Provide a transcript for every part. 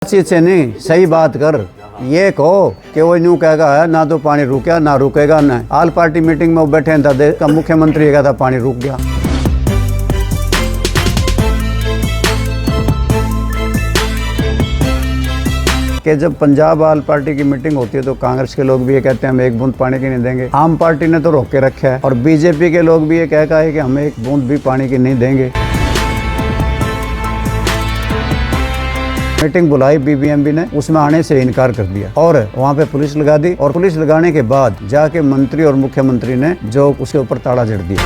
से नहीं, सही बात कर। ये कहो कि वो यूँ कहेगा है ना तो पानी रुका ना रुकेगा ना। ऑल पार्टी मीटिंग में वो बैठे था, देश का मुख्यमंत्री कहता पानी रुक गया। कि जब पंजाब ऑल पार्टी की मीटिंग होती है तो कांग्रेस के लोग भी ये कहते हैं हम एक बूंद पानी की नहीं देंगे। आम पार्टी ने तो रोक के रखा है और बीजेपी के लोग भी ये कहता है कि हम एक बूंद भी पानी की नहीं देंगे। मीटिंग बुलाई बीबीएमबी ने, उसमें आने से इनकार कर दिया और वहाँ पे पुलिस लगा दी और पुलिस लगाने के बाद जाके मंत्री और मुख्यमंत्री ने जो उसके ऊपर ताला जड़ दिया।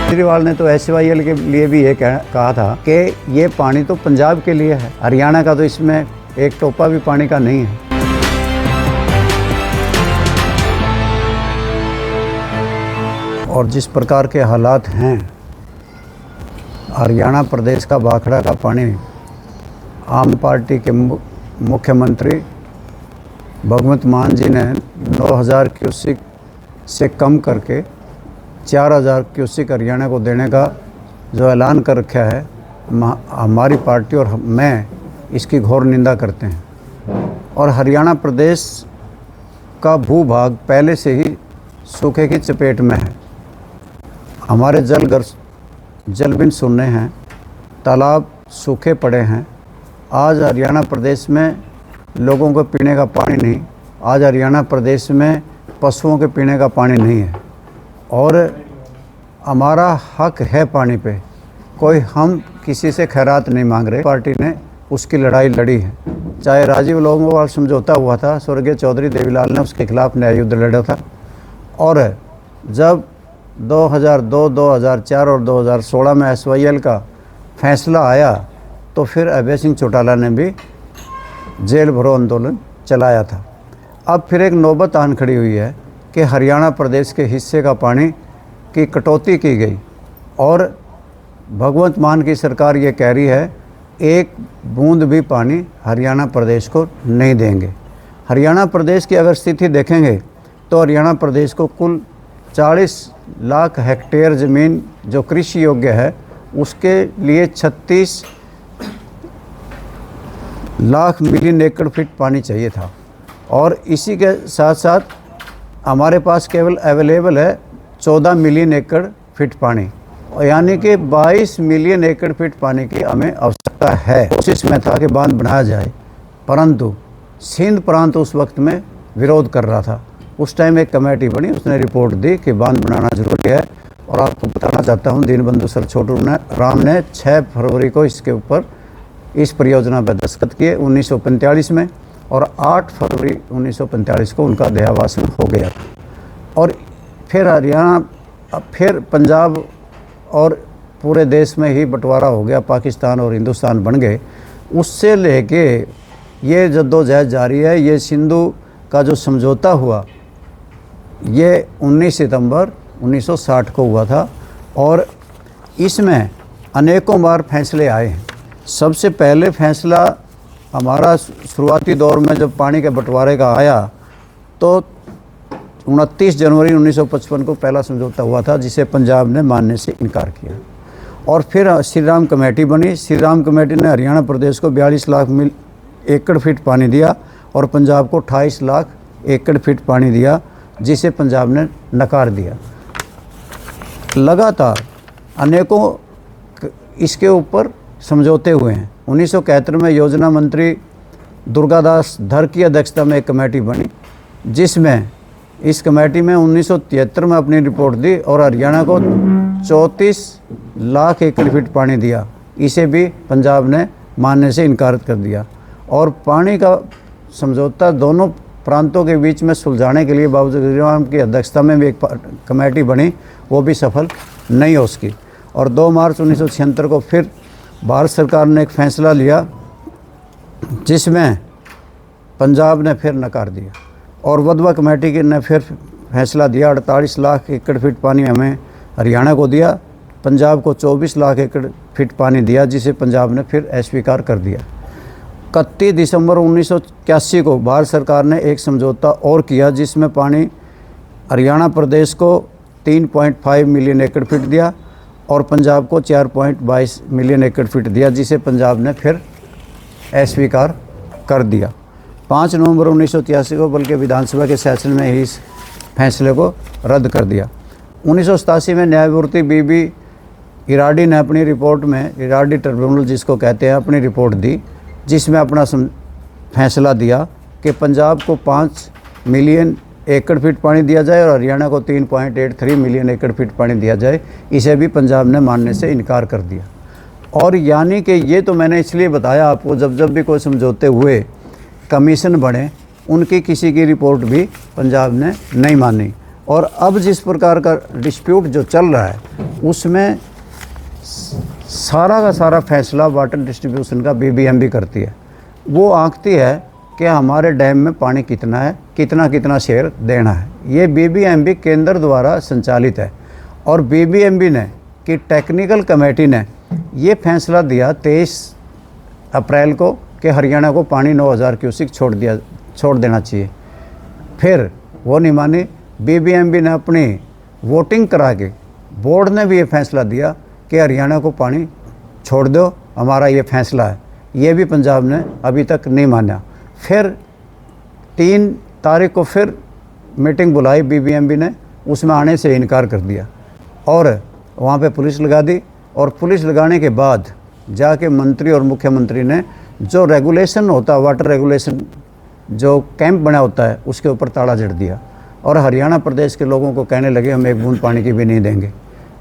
केजरीवाल ने तो एसवाईएल के लिए भी ये कहा था कि ये पानी तो पंजाब के लिए है, हरियाणा का तो इसमें एक टोपा भी पानी का नहीं है। और जिस प्रकार के हालात हैं, हरियाणा प्रदेश का भाखड़ा का पानी आम पार्टी के मुख्यमंत्री भगवंत मान जी ने 9000 क्यूसिक से कम करके 4000 क्यूसिक हरियाणा को देने का जो ऐलान कर रखा है, हमारी पार्टी और मैं इसकी घोर निंदा करते हैं। और हरियाणा प्रदेश का भूभाग पहले से ही सूखे की चपेट में है। हमारे जलबिन सुनने हैं, तालाब सूखे पड़े हैं। आज हरियाणा प्रदेश में लोगों को पीने का पानी नहीं, आज हरियाणा प्रदेश में पशुओं के पीने का पानी नहीं है। और हमारा हक है पानी पे, कोई हम किसी से खैरात नहीं मांग रहे। पार्टी ने उसकी लड़ाई लड़ी है, चाहे राजीव लोंगोवाल समझौता हुआ था, स्वर्गीय चौधरी देवीलाल ने उसके खिलाफ न्याय युद्ध लड़ा था। और जब 2002, 2004 और 2016 में एसवाईएल का फैसला आया तो फिर अभय सिंह चौटाला ने भी जेल भरो आंदोलन चलाया था। अब फिर एक नौबत आन खड़ी हुई है कि हरियाणा प्रदेश के हिस्से का पानी की कटौती की गई और भगवंत मान की सरकार ये कह रही है एक बूंद भी पानी हरियाणा प्रदेश को नहीं देंगे। हरियाणा प्रदेश की अगर स्थिति देखेंगे तो हरियाणा प्रदेश को कुल 40 लाख हेक्टेयर ज़मीन जो कृषि योग्य है, उसके लिए 36 लाख मिलियन एकड़ फीट पानी चाहिए था। और इसी के साथ साथ हमारे पास केवल अवेलेबल है 14 मिलियन एकड़ फीट पानी, यानी कि 22 मिलियन एकड़ फीट पानी की हमें आवश्यकता है। कोशिश में था कि बांध बनाया जाए, परंतु सिंध प्रांत उस वक्त में विरोध कर रहा था। उस टाइम एक कमेटी बनी, उसने रिपोर्ट दी कि बांध बनाना जरूरी है। और आपको बताना चाहता हूँ, दीनबंधु सर छोटू राम ने 6 फरवरी को इसके ऊपर इस परियोजना पर दस्तखत किए 1945 में, और 8 फरवरी 1945 को उनका देहावसान हो गया। और फिर हरियाणा, फिर पंजाब और पूरे देश में ही बंटवारा हो गया, पाकिस्तान और हिंदुस्तान बन गए। उससे लेके ये जद्दोजहद जारी है। ये सिंधु का जो समझौता हुआ ये 19 सितंबर 1960 को हुआ था और इसमें अनेकों बार फैसले आए हैं। सबसे पहले फैसला हमारा शुरुआती दौर में जब पानी के बंटवारे का आया तो 29 जनवरी 1955 को पहला समझौता हुआ था, जिसे पंजाब ने मानने से इनकार किया। और फिर श्री राम कमेटी बनी। श्री राम कमेटी ने हरियाणा प्रदेश को 42 लाख एकड़ फीट पानी दिया और पंजाब को 28 लाख एकड़ फीट पानी दिया, जिसे पंजाब ने नकार दिया। लगातार अनेकों इसके ऊपर समझौते हुए हैं। 1971 में योजना मंत्री दुर्गादास धर की अध्यक्षता में एक कमेटी बनी, जिसमें इस कमेटी में 1973 में अपनी रिपोर्ट दी और हरियाणा को 34 लाख एकड़ फीट पानी दिया। इसे भी पंजाब ने मानने से इनकार कर दिया। और पानी का समझौता दोनों प्रांतों के बीच में सुलझाने के लिए बाबू जगजीवन की अध्यक्षता में भी एक कमेटी बनी, वो भी सफल नहीं हो सकी। और 2 मार्च 1976 को फिर भारत सरकार ने एक फैसला लिया, जिसमें पंजाब ने फिर नकार दिया। और वधवा कमेटी की ने फिर फैसला दिया, 48 लाख एकड़ फीट पानी हमें हरियाणा को दिया, पंजाब को 24 लाख एकड़ फीट पानी दिया, जिसे पंजाब ने फिर अस्वीकार कर दिया। 31 दिसंबर 1981 को भारत सरकार ने एक समझौता और किया, जिसमें पानी हरियाणा प्रदेश को 3.5 मिलियन एकड़ फीट दिया और पंजाब को 4.22 मिलियन एकड़ फीट दिया, जिसे पंजाब ने फिर अस्वीकार कर दिया। 5 नवंबर 1983 को बल्कि विधानसभा के सेशन में ही इस फैसले को रद्द कर दिया। 1987 में न्यायमूर्ति बीबी इराडी ने अपनी रिपोर्ट में, इराडी ट्रिब्यूनल जिसको कहते हैं, अपनी रिपोर्ट दी, जिसमें अपना फैसला दिया कि पंजाब को 5 मिलियन एकड़ फीट पानी दिया जाए और हरियाणा को 3.83 मिलियन एकड़ फीट पानी दिया जाए। इसे भी पंजाब ने मानने से इनकार कर दिया। और यानी कि ये तो मैंने इसलिए बताया आपको, जब भी कोई समझौते हुए, कमीशन बने, उनकी किसी की रिपोर्ट भी पंजाब ने नहीं मानी। और अब जिस प्रकार का डिस्प्यूट जो चल रहा है, उसमें सारा का सारा फैसला वाटर डिस्ट्रीब्यूशन का बीबीएमबी करती है। वो आंकती है कि हमारे डैम में पानी कितना है, कितना शेयर देना है। ये बीबीएमबी केंद्र द्वारा संचालित है। और बीबीएमबी ने कि टेक्निकल कमेटी ने ये फैसला दिया 23 अप्रैल को कि हरियाणा को पानी 9000 क्यूसिक छोड़ देना चाहिए। फिर वो नहीं मानी। बीबीएमबी ने अपनी वोटिंग करा के, बोर्ड ने भी ये फैसला दिया कि हरियाणा को पानी छोड़ दो, हमारा ये फैसला है। ये भी पंजाब ने अभी तक नहीं माना। फिर 3 तारीख को फिर मीटिंग बुलाई बीबीएमबी ने, उसमें आने से इनकार कर दिया और वहाँ पे पुलिस लगा दी। और पुलिस लगाने के बाद जाके मंत्री और मुख्यमंत्री ने जो रेगुलेशन होता है, वाटर रेगुलेशन जो कैंप बना होता है, उसके ऊपर ताला जड़ दिया और हरियाणा प्रदेश के लोगों को कहने लगे हम एक बूंद पानी की भी नहीं देंगे।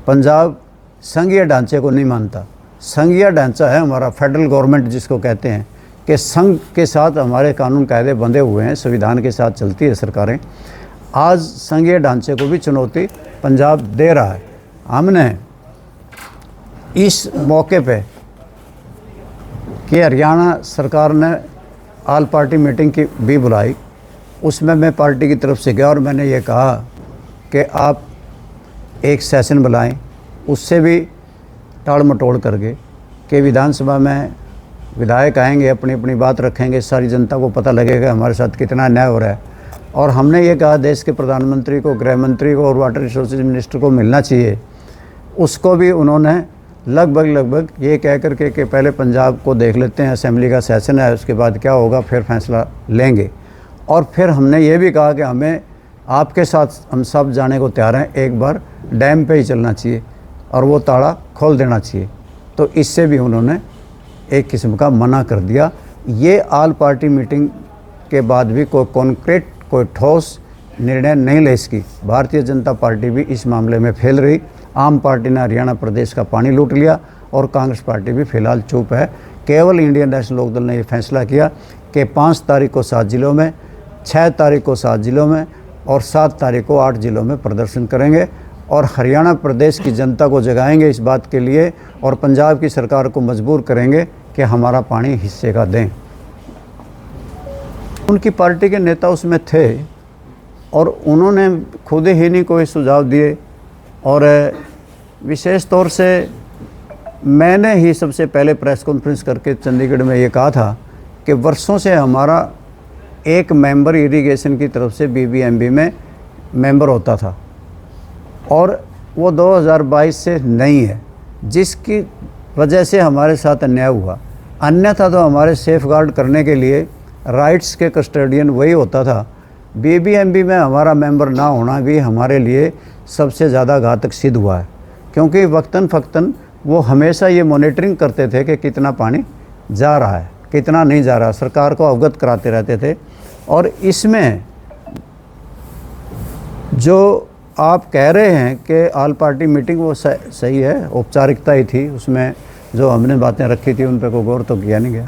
पंजाब संघीय ढांचे को नहीं मानता। संघीय ढांचा है हमारा, फेडरल गवर्नमेंट जिसको कहते हैं, कि संघ के साथ हमारे कानून कायदे बंधे हुए हैं, संविधान के साथ चलती है सरकारें। आज संघीय ढांचे को भी चुनौती पंजाब दे रहा है। हमने इस मौके पे कि हरियाणा सरकार ने ऑल पार्टी मीटिंग की भी बुलाई, उसमें मैं पार्टी की तरफ से गया और मैंने ये कहा कि आप एक सेशन बुलाएं, उससे भी टाल मटोल करके कि विधानसभा में विधायक आएंगे, अपनी अपनी बात रखेंगे, सारी जनता को पता लगेगा हमारे साथ कितना अन्याय हो रहा है। और हमने ये कहा देश के प्रधानमंत्री को, गृह मंत्री को और वाटर रिसोर्सेज मिनिस्टर को मिलना चाहिए। उसको भी उन्होंने लगभग ये कह करके कि पहले पंजाब को देख लेते हैं, असेंबली का सेशन है, उसके बाद क्या होगा फिर फैसला लेंगे। और फिर हमने ये भी कहा कि हमें आपके साथ हम सब जाने को तैयार हैं, एक बार डैम पे ही चलना चाहिए और वो ताला खोल देना चाहिए। तो इससे भी उन्होंने एक किस्म का मना कर दिया। ये ऑल पार्टी मीटिंग के बाद भी कोई कॉन्क्रीट, कोई ठोस निर्णय नहीं ले सकी। भारतीय जनता पार्टी भी इस मामले में फेल रही। आम पार्टी ने हरियाणा प्रदेश का पानी लूट लिया और कांग्रेस पार्टी भी फिलहाल चुप है। केवल इंडियन नेशनल लोकदल ने ये फैसला किया कि 5 तारीख को 7 जिलों में, 6 तारीख को 7 जिलों में और 7 तारीख को 8 जिलों में प्रदर्शन करेंगे और हरियाणा प्रदेश की जनता को जगाएंगे इस बात के लिए और पंजाब की सरकार को मजबूर करेंगे कि हमारा पानी हिस्से का दें। उनकी पार्टी के नेता उसमें थे और उन्होंने खुद ही नहीं कोई सुझाव दिए। और विशेष तौर से मैंने ही सबसे पहले प्रेस कॉन्फ्रेंस करके चंडीगढ़ में ये कहा था कि वर्षों से हमारा एक मेंबर इरिगेशन की तरफ से बीबीएमबी में मेंबर होता था और वो 2022 से नहीं है, जिसकी वजह से हमारे साथ अन्याय हुआ। अन्यथा तो हमारे सेफगार्ड करने के लिए राइट्स के कस्टोडियन वही होता था। बीबीएमबी में हमारा मेंबर ना होना भी हमारे लिए सबसे ज़्यादा घातक सिद्ध हुआ है, क्योंकि वक्तन फ़क्तन वो हमेशा ये मॉनिटरिंग करते थे कि कितना पानी जा रहा है, कितना नहीं जा रहा, सरकार को अवगत कराते रहते थे। और इसमें जो आप कह रहे हैं कि ऑल पार्टी मीटिंग वो सही है, औपचारिकता ही थी, उसमें जो हमने बातें रखी थी उन पर कोई गौर तो किया नहीं गया।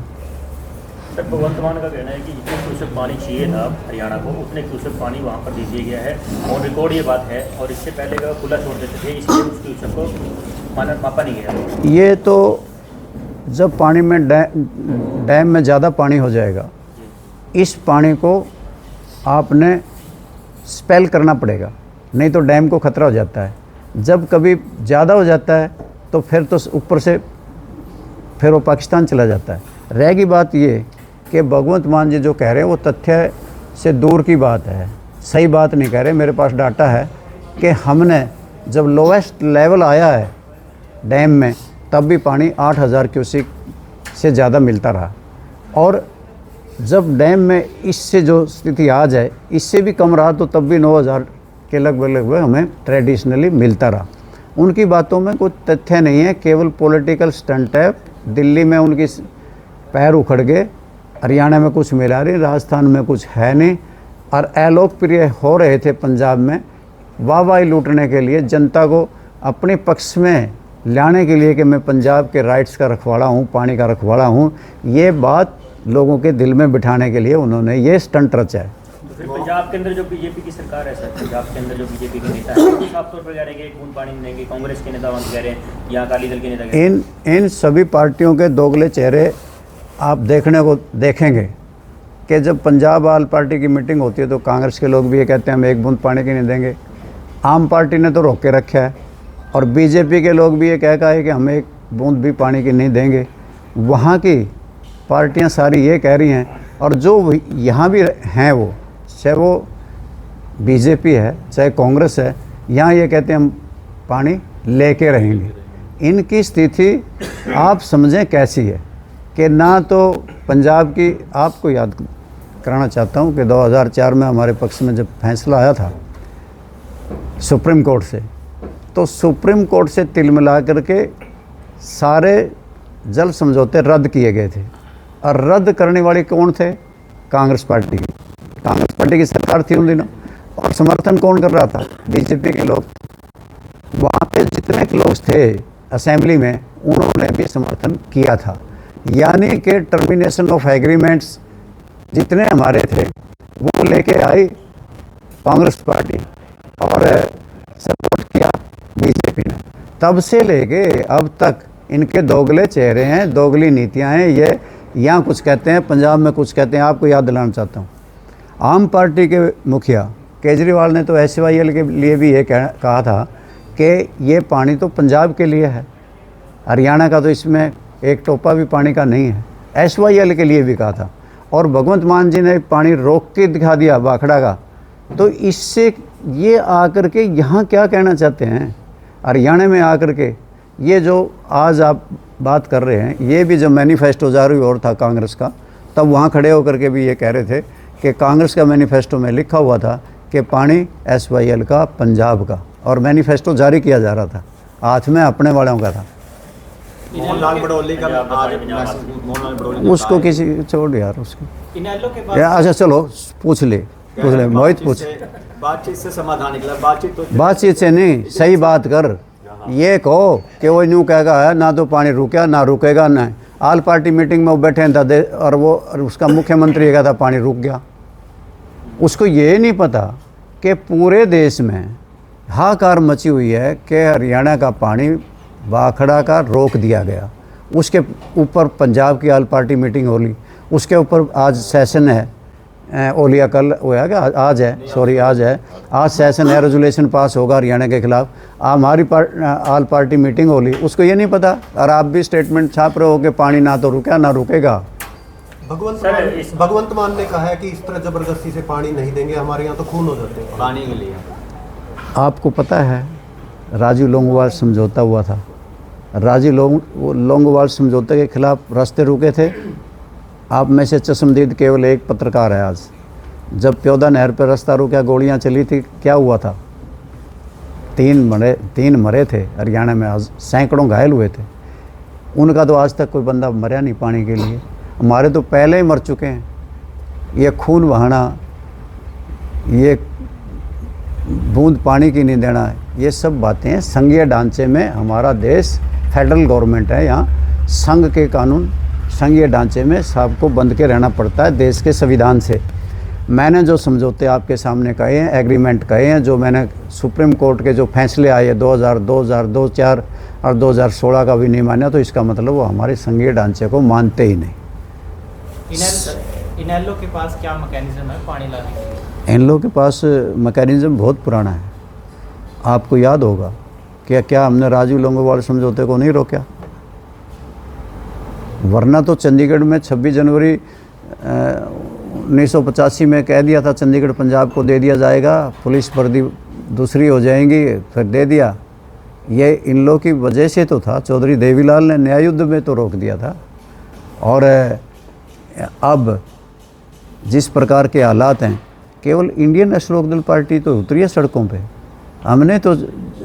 सर, भगवंत मान का कहना है कि जितने क्यूसेक पानी चाहिए था हरियाणा को उतने क्यूसेक पानी वहाँ पर दे दिया गया है और रिकॉर्ड ये बात है। और इससे पहले का खुला छोड़ देते थे, इसलिए उस क्यूसेक को मापा नहीं गया। ये तो जब पानी में डैम में ज़्यादा पानी हो जाएगा, इस पानी को आपने स्पेल करना पड़ेगा, नहीं तो डैम को ख़तरा हो जाता है। जब कभी ज़्यादा हो जाता है तो फिर तो ऊपर से फिर वो पाकिस्तान चला जाता है। रहेगी बात ये कि भगवंत मान जी जो कह रहे हैं वो तथ्य से दूर की बात है, सही बात नहीं कह रहे। मेरे पास डाटा है कि हमने जब लोवेस्ट लेवल आया है डैम में, तब भी पानी 8,000 क्यूसेक से ज़्यादा मिलता रहा। और जब डैम में इससे जो स्थिति आ जाए, इससे भी कम रहा, तो तब भी 9,000 के लगभग हमें ट्रेडिशनली मिलता रहा। उनकी बातों में कोई तथ्य नहीं है, केवल पॉलिटिकल स्टंट है। दिल्ली में उनकी पैर उखड़ गए, हरियाणा में कुछ मिला नहीं, राजस्थान में कुछ है नहीं, और अलोकप्रिय हो रहे थे पंजाब में वाहवाही लूटने के लिए, जनता को अपने पक्ष में लाने के लिए कि मैं पंजाब के राइट्स का रखवाला हूँ, पानी का रखवाला हूँ। ये बात लोगों के दिल में बिठाने के लिए उन्होंने ये स्टंट रचा है। तो फिर पंजाब के अंदर जो बीजेपी की सरकार है सर, पंजाब के अंदर जो बीजेपी के नेता हैं, वो साफ तौर पर कह रहे हैं कि एक बूंद पानी नहीं देंगे। कांग्रेस के नेता कह रहे हैं, या अकाली दल के नेता कह रहे हैं। इन सभी पार्टियों के दोगले चेहरे आप देखने को देखेंगे कि जब पंजाब आल पार्टी की मीटिंग होती है तो कांग्रेस के लोग भी ये कहते हैं हम एक बूंद पानी की नहीं देंगे। आम पार्टी ने तो रोक के रखा है, और बीजेपी के लोग भी ये कहा है कि हम एक बूंद भी पानी की नहीं देंगे। वहाँ की पार्टियां सारी ये कह रही हैं, और जो यहाँ भी हैं, वो चाहे वो बीजेपी है चाहे कांग्रेस है, यहाँ ये कहते हैं हम पानी लेके रहेंगे। इनकी स्थिति आप समझें कैसी है कि ना तो पंजाब की, आपको याद कराना चाहता हूँ कि 2004 में हमारे पक्ष में जब फैसला आया था सुप्रीम कोर्ट से, तो सुप्रीम कोर्ट से तिलमिला करके सारे जल समझौते रद्द किए गए थे। और रद्द करने वाले कौन थे? कांग्रेस पार्टी की सरकार थी उन दिनों। और समर्थन कौन कर रहा था? बीजेपी के लोग। वहाँ पे जितने लोग थे असेंबली में, उन्होंने भी समर्थन किया था। यानी कि टर्मिनेशन ऑफ एग्रीमेंट्स जितने हमारे थे वो लेके आई कांग्रेस पार्टी, और सपोर्ट किया बीजेपी ने। तब से लेके अब तक इनके दोगले चेहरे हैं, दोगली नीतियां हैं। ये यहाँ कुछ कहते हैं, पंजाब में कुछ कहते हैं। आपको याद दिलाना चाहता हूँ, आम पार्टी के मुखिया केजरीवाल ने तो SYL के लिए भी ये कहा था कि ये पानी तो पंजाब के लिए है, हरियाणा का तो इसमें एक टोपा भी पानी का नहीं है। SYL के लिए भी कहा था। और भगवंत मान जी ने पानी रोक के दिखा दिया भाखड़ा का। तो इससे ये आकर के यहाँ क्या कहना चाहते हैं? हरियाणा में आकर के ये जो आज आप बात कर रहे हैं, ये भी जब मैनिफेस्टो जारी और था कांग्रेस का, तब वहाँ खड़े होकर के भी ये कह रहे थे कि कांग्रेस का मैनिफेस्टो में लिखा हुआ था कि पानी SYL का, पंजाब का, और मैनिफेस्टो जारी किया जा रहा था, हाथ में अपने वालों का था। मोहनलाल बड़ौली का मोहनलाल बड़ौली उसको किसी छोड़ यार, उसको इनेलो के बाद अच्छा चलो पूछ ले मोहित पूछ। बातचीत से समाधान निकला। बातचीत से नहीं, सही बात कर। ये कहो कि वो यूँ कहेगा है ना तो पानी रुका ना रुकेगा ना। आल पार्टी मीटिंग में वो बैठे थे और वो उसका मुख्यमंत्री ये कहता पानी रुक गया। उसको ये नहीं पता कि पूरे देश में हाहाकार मची हुई है कि हरियाणा का पानी भाखड़ा का रोक दिया गया। उसके ऊपर पंजाब की आल पार्टी मीटिंग हो ली, उसके ऊपर आज सेशन है, ओलिया कल हुआ क्या, आज है, सॉरी आज है, आज सेशन है, रेजोल्यूशन पास होगा हरियाणा के खिलाफ। हमारी आल पार्टी मीटिंग हो ली, उसको ये नहीं पता, और आप भी स्टेटमेंट छाप रहे हो कि पानी ना तो रुका ना रुकेगा। भगवंत मान ने कहा है कि इस तरह जबरदस्ती से पानी नहीं देंगे, हमारे यहाँ तो खून हो जाते हैं पानी के लिए। आपको पता है राजीव लोंगोवाल समझौता हुआ था, राजीव लोंगोवाल समझौते के खिलाफ रास्ते रुके थे। आप में से चश्मदीद केवल एक पत्रकार है आज। जब प्योदा नहर पर रास्ता रुका, गोलियां चली थी, क्या हुआ था? तीन मरे थे हरियाणा में, आज सैकड़ों घायल हुए थे। उनका तो आज तक कोई बंदा मरा नहीं पानी के लिए। हमारे तो पहले ही मर चुके हैं। ये खून बहाना, ये बूंद पानी की नहीं देना, ये सब बातें संघीय ढांचे में हमारा देश फेडरल गवर्नमेंट है। यहाँ संघ के कानून, संघीय ढांचे में सबको बंध के रहना पड़ता है देश के संविधान से। मैंने जो समझौते आपके सामने कहे हैं, एग्रीमेंट कहे हैं, जो मैंने सुप्रीम कोर्ट के जो फैसले आए 2000, 2004 और 2016 का भी नहीं माना, तो इसका मतलब वो हमारे संघीय ढांचे को मानते ही नहीं। इनेलो के पास क्या मैकेनिज्म है पानी लाने के लिए? इन लोगों के पास मैकेनिज्म बहुत पुराना है। आपको याद होगा कि क्या हमने राजीव लोंगोवाल समझौते को नहीं रोका? वरना तो चंडीगढ़ में 26 जनवरी 1985 में कह दिया था चंडीगढ़ पंजाब को दे दिया जाएगा, पुलिस वर्दी दूसरी हो जाएंगी, फिर दे दिया। ये इन लोगों की वजह से तो था। चौधरी देवीलाल ने न्याय युद्ध में तो रोक दिया था। और अब जिस प्रकार के हालात हैं, केवल इंडियन नेशनल लोकदल पार्टी तो उतरी है सड़कों पे। हमने तो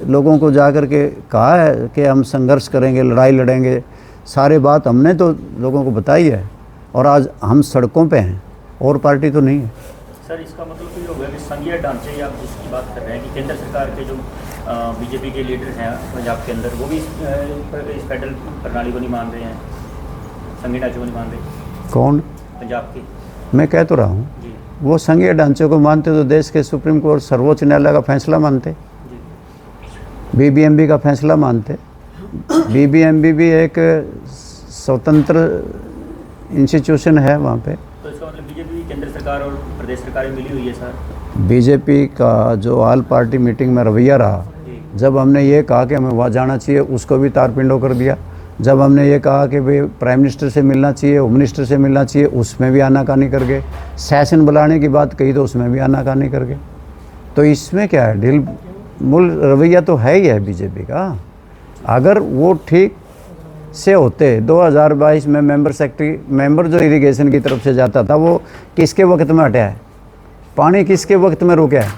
लोगों को जा कर के कहा है कि हम संघर्ष करेंगे, लड़ाई लड़ेंगे, सारे बात हमने तो लोगों को बताई है। और आज हम सड़कों पे हैं, और पार्टी तो नहीं है। सर, इसका मतलब तो ये हो गया कि संघीय ढांचे आप जिसकी बात कर रहे हैं कि केंद्र सरकार के जो बीजेपी के लीडर हैं पंजाब के अंदर, वो भी इस फेडरल प्रणाली को नहीं मान रहे हैं, संघीय ढांचे को नहीं मान रहे। कौन? पंजाब के। मैं कह तो रहा हूँ, जी वो संघीय ढांचे को मानते तो देश के सुप्रीम कोर्ट सर्वोच्च न्यायालय का फैसला मानते, जी। बीबीएमबी का फैसला मानते। बीबीएमबी भी एक स्वतंत्र इंस्टीट्यूशन है वहाँ पे। तो इसका मतलब बीजेपी केंद्र सरकार और प्रदेश सरकार में मिली हुई है सर। बीजेपी का जो ऑल पार्टी मीटिंग में रवैया रहा, जी जब हमने ये कहा कि हमें वहाँ जाना चाहिए, उसको भी तारपिंडो कर दिया। जब हमने ये कहा कि भाई प्राइम मिनिस्टर से मिलना चाहिए, होम मिनिस्टर से मिलना चाहिए, उसमें भी आनाकानी कर गए। सेशन बुलाने की बात कही तो उसमें भी आनाकानी कर गए। तो इसमें क्या है, ढील मूल रवैया तो है ही है बीजेपी का। अगर वो ठीक से होते, 2022 में मेंबर जो इरिगेशन की तरफ से जाता था, वो किसके वक्त में हटा है? पानी किसके वक्त में रुका है?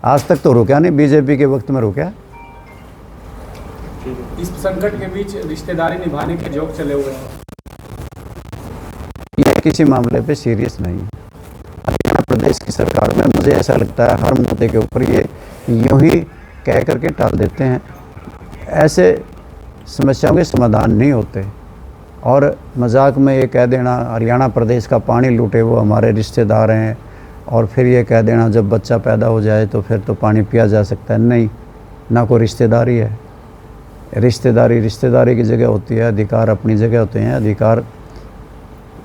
आज तक तो रुका नहीं, बीजेपी के वक्त में रुका है। इस संकट के बीच रिश्तेदारी निभाने के जोक चले हुए हैं। यह किसी मामले पे सीरियस नहीं है। हरियाणा प्रदेश की सरकार में मुझे ऐसा लगता है हर मुद्दे के ऊपर ये यूं ही कह करके टाल देते हैं। ऐसे समस्याओं के समाधान नहीं होते। और मजाक में ये कह देना हरियाणा प्रदेश का पानी लूटे वो हमारे रिश्तेदार हैं, और फिर ये कह देना जब बच्चा पैदा हो जाए तो फिर तो पानी पिया जा सकता है, नहीं, ना कोई रिश्तेदारी है। रिश्तेदारी की जगह होती है, अधिकार अपनी जगह होते हैं। अधिकार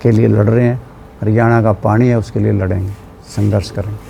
के लिए लड़ रहे हैं, हरियाणा का पानी है उसके लिए लड़ेंगे, संघर्ष करेंगे।